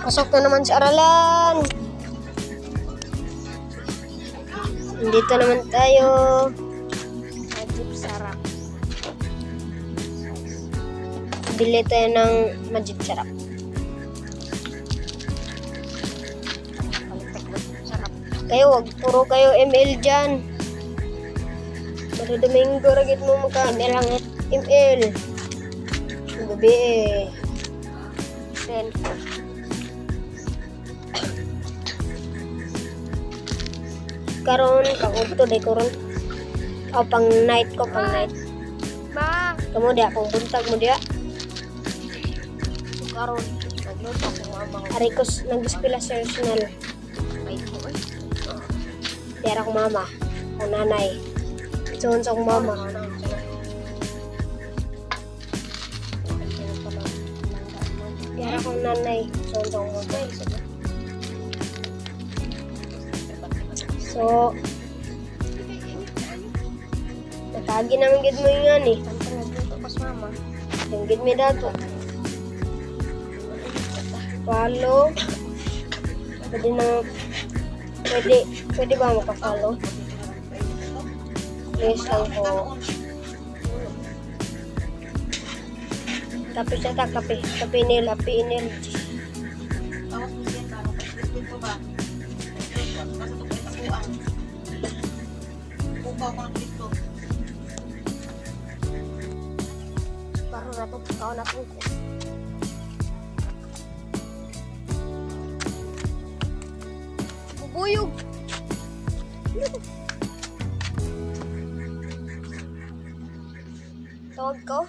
Pasok na naman sa aralan. Dito naman tayo. Magic sarap. Bili tayo ng magic sarap. Kayo, wag puro kayo ML dyan. Pero Domingo, ragit mo ML lang ML. Gabi eh. Then, karon pang-udto day karon. O pang night ko, pang night. Ma, kamo dia akong buntag mo dia. Karon nagluto ko mama. Arikos nag-eskwela sa National. May ko eh. Tira ko mama, ang nanay. Itoon sa akong mama. Tira ko nanay. Itoon sa akong mama. So, natagi naman gid mo yun eh. Tantan nagluto pas mama. Yung gid mi dato. Follow. Pwede na, pwede ba maka-follow? Please lang po. Kape siya ta, kape inil. Baru na to, kaon na po. Bubuyog. Tawag ko.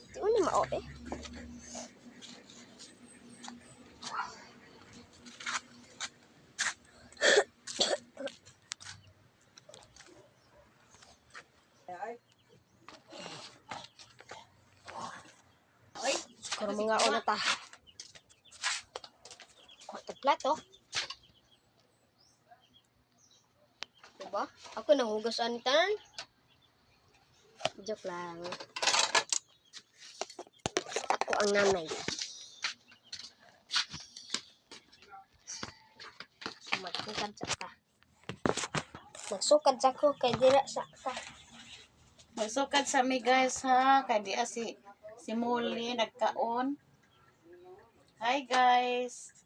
Di mo na maope. Karo mga una ta. Kuha plato. Diba? Ako nahugasan tanan. Joke lang. Ako ang nanay. Magsukad sa ka. Magsukad sa ko kay dira sa ka. Magsukad sa mi guys ha, kay di si Muli nagkaon. Hi guys.